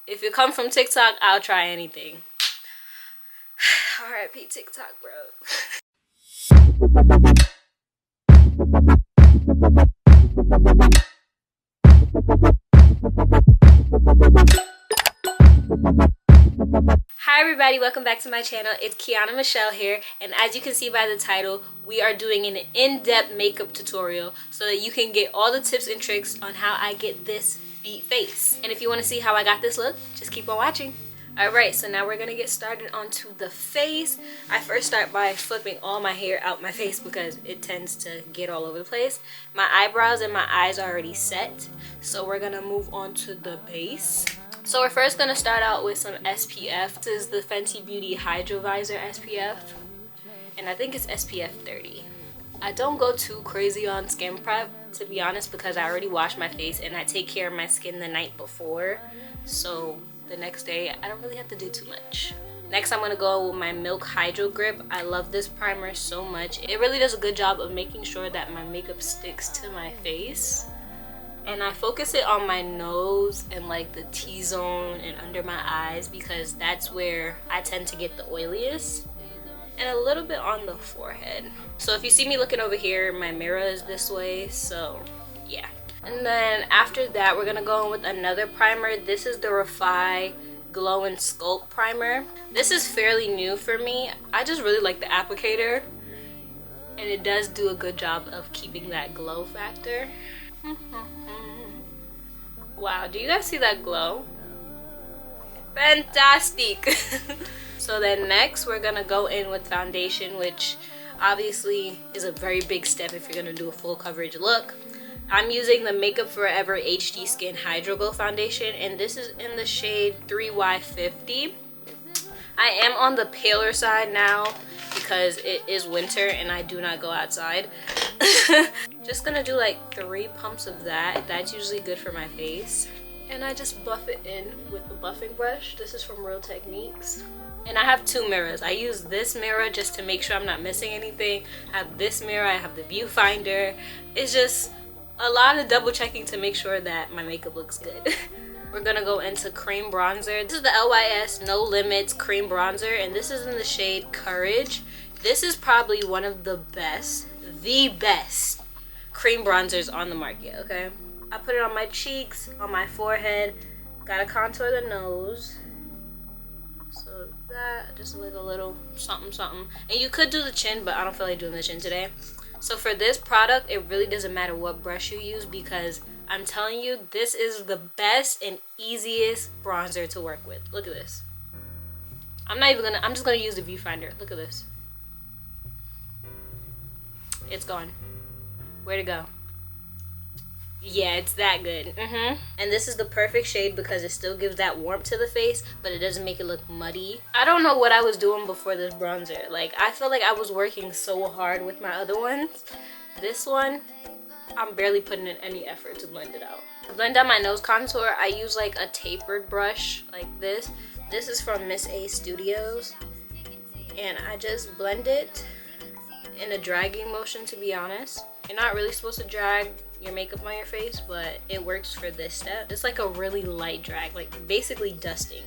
If it comes from TikTok, I'll try anything. R.I.P. TikTok, bro. Hi everybody, welcome back to my channel. It's Kyanamichelle here, and as you can see by the title, we are doing an in-depth makeup tutorial so that you can get all the tips and tricks on how I get this beat face. And if you want to see how I got this look, just keep on watching. Alright, so now we're gonna get started onto the face. I first start by flipping all my hair out my face because it tends to get all over the place. My eyebrows and my eyes are already set, so we're gonna move on to the base. So we're first gonna start out with some SPF. This is the Fenty Beauty Hydra Vizor SPF, and I think it's SPF 30. I don't go too crazy on skin prep, to be honest, because I already wash my face and I take care of my skin the night before. So the next day, I don't really have to do too much. Next, I'm gonna go with my Milk Hydro Grip. I love this primer so much. It really does a good job of making sure that my makeup sticks to my face. And I focus it on my nose and like the T-zone and under my eyes because that's where I tend to get the oiliest. And a little bit on the forehead. So if you see me looking over here, my mirror is this way, so yeah. And then after that, we're gonna go in with another primer. This is the REFY Glow and Sculpt primer. This is fairly new for me. I just really like the applicator, and it does do a good job of keeping that glow factor. Wow, do you guys see that glow? Fantastic. So then next we're gonna go in with foundation, which obviously is a very big step if you're gonna do a full coverage look. I'm using the Makeup Forever HD Skin Hydro Glow Foundation, and this is in the shade 3Y50. I am on the paler side now because it is winter and I do not go outside. Just gonna do like 3 pumps of that. That's usually good for my face. And I just buff it in with the buffing brush. This is from Real Techniques. And I have 2 mirrors. I use this mirror just to make sure I'm not missing anything. I have this mirror, I have the viewfinder. It's just a lot of double checking to make sure that my makeup looks good. We're gonna go into cream bronzer. This is the LYS No Limits cream bronzer, and this is in the shade Courage. This is probably one of the best cream bronzers on the market, okay? I put it on my cheeks, on my forehead, gotta contour the nose. So that, just like a little something something. And you could do the chin, but I don't feel like doing the chin today. So for this product, it really doesn't matter what brush you use because I'm telling you, this is the best and easiest bronzer to work with. Look at this. I'm just gonna use the viewfinder. Look at this. It's gone. Where'd it go? Yeah, it's that good. And this is the perfect shade because it still gives that warmth to the face, but it doesn't make it look muddy. I don't know what I was doing before this bronzer. Like, I feel like I was working so hard with my other ones. This one, I'm barely putting in any effort to blend it out. To blend out my nose contour, I use like a tapered brush like this. This is from Miss A Studios. And I just blend it in a dragging motion, to be honest. You're not really supposed to drag your makeup on your face, but it works for this step. It's like a really light drag, like basically dusting.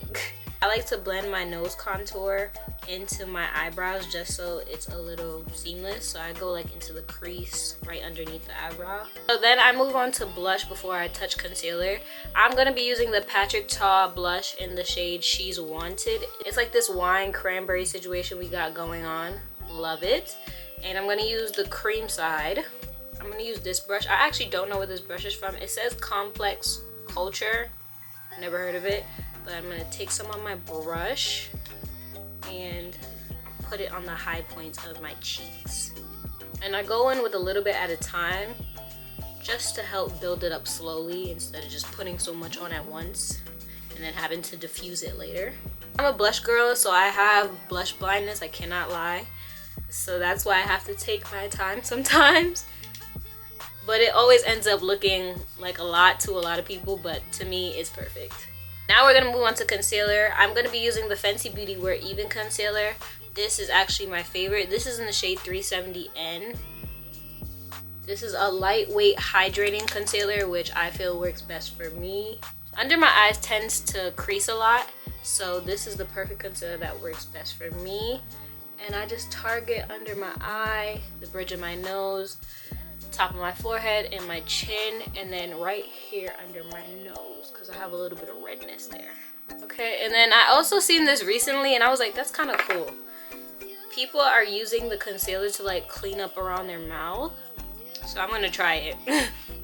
I like to blend my nose contour into my eyebrows just so it's a little seamless. So I go like into the crease right underneath the eyebrow. So then I move on to blush before I touch concealer. I'm gonna be using the Patrick Ta blush in the shade She's Wanted. It's like this wine cranberry situation we got going on. Love it. And I'm gonna use the cream side. I'm gonna use this brush. I actually don't know where this brush is from. It says Complex Culture. Never heard of it. But I'm gonna take some on my brush and put it on the high points of my cheeks. And I go in with a little bit at a time just to help build it up slowly instead of just putting so much on at once and then having to diffuse it later. I'm a blush girl, so I have blush blindness, I cannot lie. So that's why I have to take my time sometimes. But it always ends up looking like a lot to a lot of people, but to me, it's perfect. Now we're gonna move on to concealer. I'm gonna be using the Fenty Beauty Wear Even Concealer. This is actually my favorite. This is in the shade 370N. This is a lightweight hydrating concealer, which I feel works best for me. Under my eyes tends to crease a lot, so this is the perfect concealer that works best for me. And I just target under my eye, the bridge of my nose, top of my forehead, and my chin, and then right here under my nose because I have a little bit of redness there. Okay, and then I also seen this recently and I was like, that's kind of cool. People are using the concealer to like clean up around their mouth, so I'm gonna try it.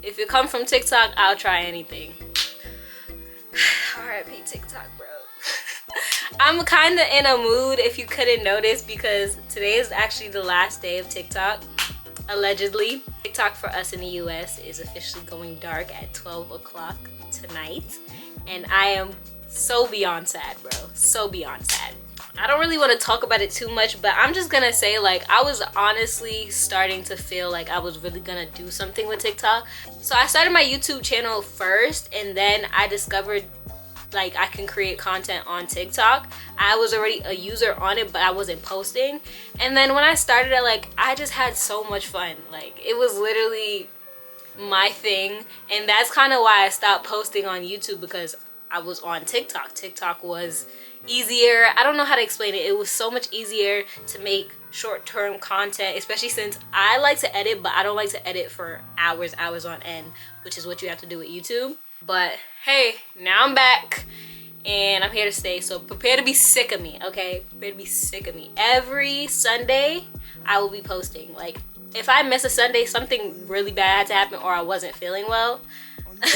If it comes from TikTok, I'll try anything. R.I.P. TikTok, bro. I'm kind of in a mood, if you couldn't notice, because today is actually the last day of TikTok, allegedly. TikTok for us in the US is officially going dark at 12 o'clock tonight, and I am so beyond sad, bro. So beyond sad. I don't really want to talk about it too much, but I'm just gonna say, like, I was honestly starting to feel like I was really gonna do something with TikTok. So I started my YouTube channel first, and then I discovered like I can create content on TikTok. I was already a user on it, but I wasn't posting. And then when I started it, like, I just had so much fun. Like, it was literally my thing, and that's kind of why I stopped posting on YouTube, because I was on TikTok. TikTok was easier. I don't know how to explain it. It was so much easier to make short-term content, especially since I like to edit, but I don't like to edit for hours on end, which is what you have to do with YouTube. But hey, now I'm back and I'm here to stay, so prepare to be sick of me, okay? Prepare to be sick of me. Every Sunday I will be posting. Like, if I miss a Sunday, something really bad had to happen or I wasn't feeling well.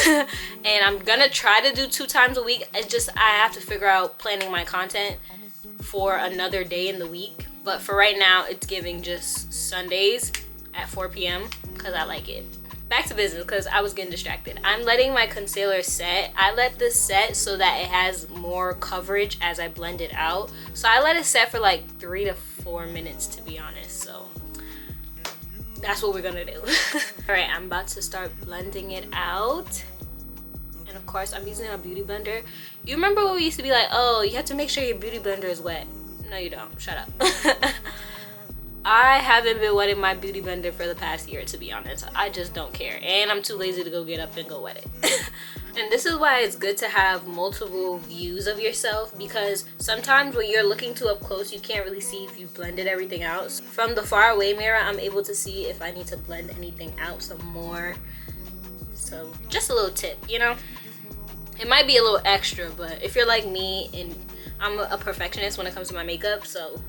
And I'm gonna try to do 2 times a week. It's just I have to figure out planning my content for another day in the week. But for right now, it's giving just Sundays at 4 p.m. because I like it. Back to business, because I was getting distracted. I'm letting my concealer set. I let this set so that it has more coverage as I blend it out. So I let it set for like 3 to 4 minutes, to be honest. So that's what we're gonna do. All right, I'm about to start blending it out. And of course, I'm using a beauty blender. You remember when we used to be like, oh, you have to make sure your beauty blender is wet. No, you don't. Shut up. I haven't been wetting my beauty blender for the past year, to be honest. I just don't care. And I'm too lazy to go get up and go wet it. And this is why it's good to have multiple views of yourself, because sometimes when you're looking too up close, you can't really see if you blended everything out. From the far away mirror, I'm able to see if I need to blend anything out some more. So just a little tip, you know? It might be a little extra, but if you're like me, and I'm a perfectionist when it comes to my makeup, so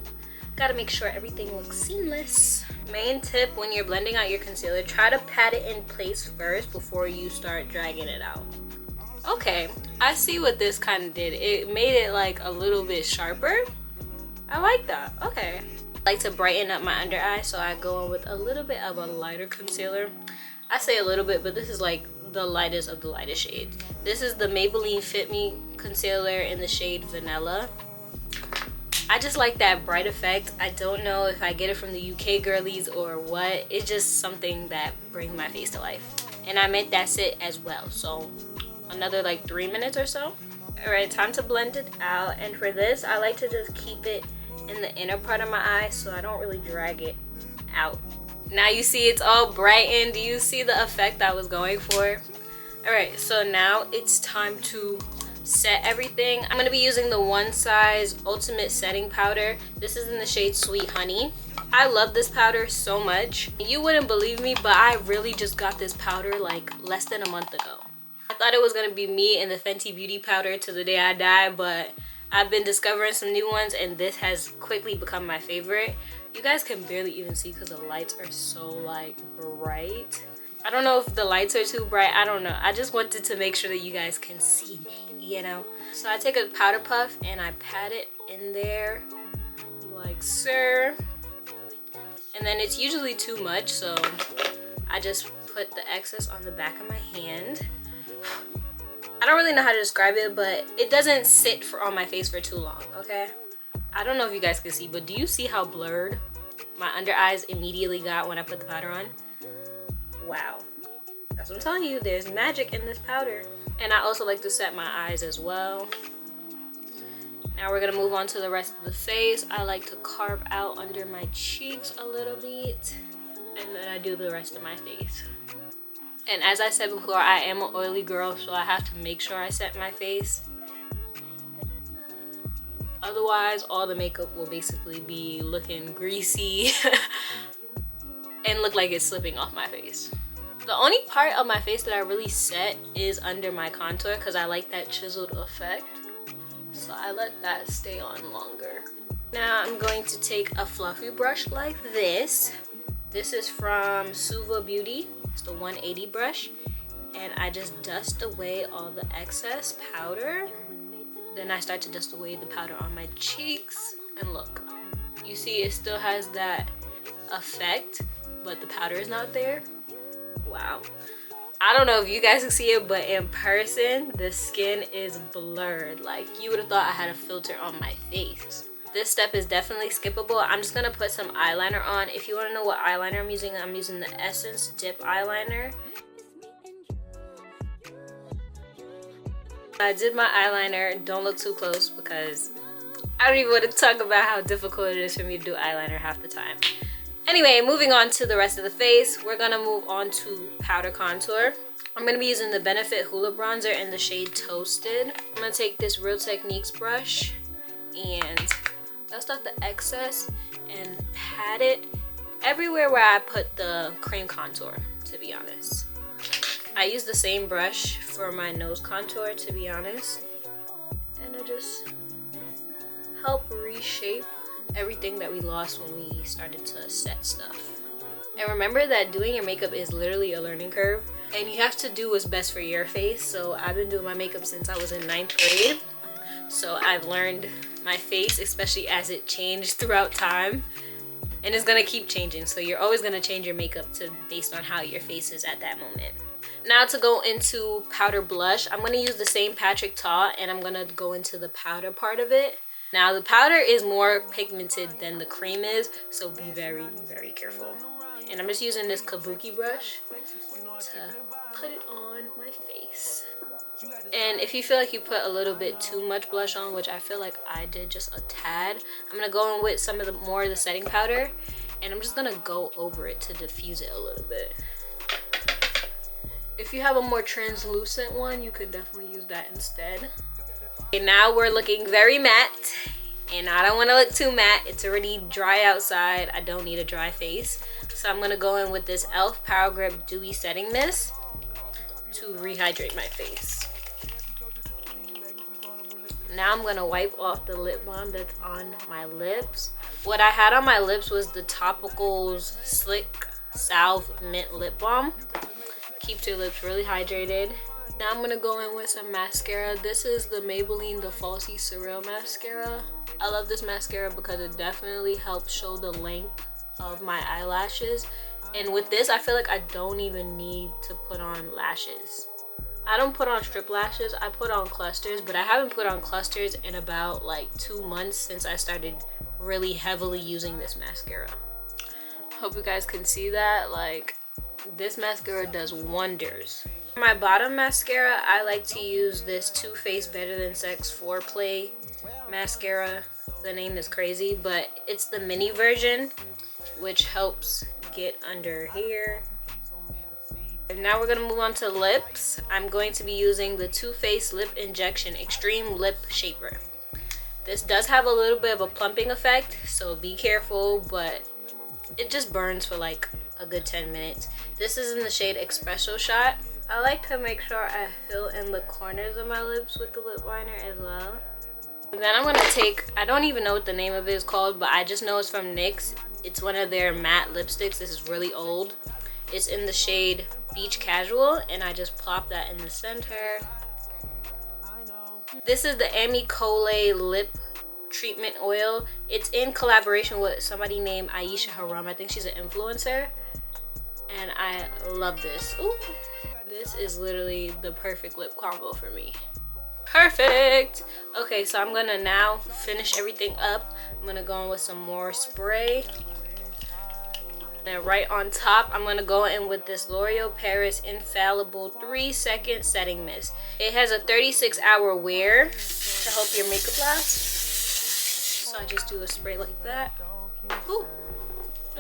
gotta make sure everything looks seamless. Main tip when you're blending out your concealer, try to pat it in place first before you start dragging it out. Okay, I see what this kind of did. It made it like a little bit sharper. I like that. Okay. I like to brighten up my under eye, so I go in with a little bit of a lighter concealer. I say a little bit, but this is like the lightest of the lightest shades. This is the Maybelline Fit Me concealer in the shade Vanilla. I just like that bright effect. I don't know if I get it from the UK girlies or what. It's just something that brings my face to life. And I meant that's it as well. So another like 3 minutes or so. All right, time to blend it out. And for this, I like to just keep it in the inner part of my eye so I don't really drag it out. Now you see it's all brightened. Do you see the effect I was going for? All right, so now it's time to set everything. I'm gonna be using the One Size Ultimate Setting Powder. This is in the shade Sweet Honey. I love this powder so much. You wouldn't believe me, but I really just got this powder like less than a month ago. I thought it was gonna be me and the Fenty Beauty powder to the day I die, but I've been discovering some new ones, and this has quickly become my favorite. You guys can barely even see because the lights are so like bright. I don't know if the lights are too bright. I don't know. I just wanted to make sure that you guys can see me, you know? So I take a powder puff and I pat it in there like so. And then it's usually too much, so I just put the excess on the back of my hand. I don't really know how to describe it, but it doesn't sit on my face for too long, okay? I don't know if you guys can see, but do you see how blurred my under eyes immediately got when I put the powder on? Wow, that's what I'm telling you. There's magic in this powder. And I also like to set my eyes as well. Now we're gonna move on to the rest of the face. I like to carve out under my cheeks a little bit, and then I do the rest of my face. And as I said before, I am an oily girl, so I have to make sure I set my face. Otherwise, all the makeup will basically be looking greasy and look like it's slipping off my face. The only part of my face that I really set is under my contour because I like that chiseled effect. So I let that stay on longer. Now I'm going to take a fluffy brush like this. This is from Suva Beauty. It's the 180 brush. And I just dust away all the excess powder. Then I start to dust away the powder on my cheeks. And look, you see it still has that effect, but the powder is not there. Wow. I don't know if you guys can see it, but in person, the skin is blurred. Like, you would have thought I had a filter on my face. This step is definitely skippable. I'm just gonna put some eyeliner on. If you wanna know what eyeliner I'm using the Essence Dip eyeliner. I did my eyeliner. Don't look too close because I don't even want to talk about how difficult it is for me to do eyeliner half the time. Anyway, moving on to the rest of the face, we're gonna move on to powder contour. I'm gonna be using the Benefit Hoola bronzer in the shade Toasted. I'm gonna take this Real Techniques brush and dust off the excess and pat it everywhere where I put the cream contour, to be honest. I use the same brush for my nose contour, to be honest, and I just help reshape everything that we lost when we started to set stuff. And remember that doing your makeup is literally a learning curve, and you have to do what's best for your face. So I've been doing my makeup since I was in 9th grade, so I've learned my face, especially as it changed throughout time, and it's gonna keep changing. So you're always gonna change your makeup based on how your face is at that moment. Now to go into powder blush, I'm gonna use the same Patrick Ta, and I'm gonna go into the powder part of it. Now the powder is more pigmented than the cream is, so be very, very careful. And I'm just using this Kabuki brush to put it on my face. And if you feel like you put a little bit too much blush on, which I feel like I did just a tad, I'm gonna go in with some of the more of the setting powder, and I'm just gonna go over it to diffuse it a little bit. If you have a more translucent one, you could definitely use that instead. Okay, now we're looking very matte, and I don't want to look too matte. It's already dry outside. I don't need a dry face. So I'm going to go in with this e.l.f. Power Grip Dewy Setting Mist to rehydrate my face. Now I'm going to wipe off the lip balm that's on my lips. What I had on my lips was the Topicals Slick Salve Mint Lip Balm. Keeps your lips really hydrated. Now I'm gonna go in with some mascara. This is the Maybelline the Falsies Surreal mascara. I love this mascara because it definitely helps show the length of my eyelashes. And with this, I feel like I don't even need to put on lashes. I don't put on strip lashes, I put on clusters, but I haven't put on clusters in about like 2 months since I started really heavily using this mascara. Hope you guys can see that. Like, this mascara does wonders. For my bottom mascara, I like to use this Too Faced Better Than Sex Foreplay mascara. The name is crazy, but it's the mini version, which helps get under here. And now we're gonna move on to lips. I'm going to be using the Too Faced Lip Injection Extreme Lip Shaper. This does have a little bit of a plumping effect, so be careful, but it just burns for like a good 10 minutes. This is in the shade Espresso Shot. I like to make sure I fill in the corners of my lips with the lip liner as well. And then I'm gonna take, I don't even know what the name of it is called, but I just know it's from NYX. It's one of their matte lipsticks. This is really old. It's in the shade Beach Casual, and I just plop that in the center. This is the Colé Lip Treatment Oil. It's in collaboration with somebody named Aisha Haram. I think she's an influencer, and I love this. Ooh. This is literally the perfect lip combo for me. Perfect. Okay, so I'm gonna now finish everything up. I'm gonna go in with some more spray. Then right on top, I'm gonna go in with this L'Oreal Paris Infallible 3-second setting mist. It has a 36-hour wear to help your makeup last. So I just do a spray like that. Ooh.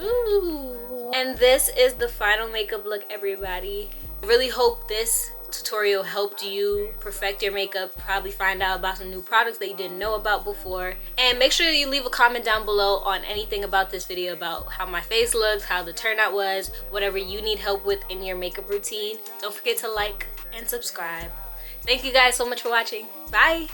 Ooh. And this is the final makeup look, everybody. I really hope this tutorial helped you perfect your makeup, probably find out about some new products that you didn't know about before. And make sure you leave a comment down below on anything about this video, about how my face looks, how the turnout was, whatever you need help with in your makeup routine. Don't forget to like and subscribe. Thank you guys so much for watching. Bye!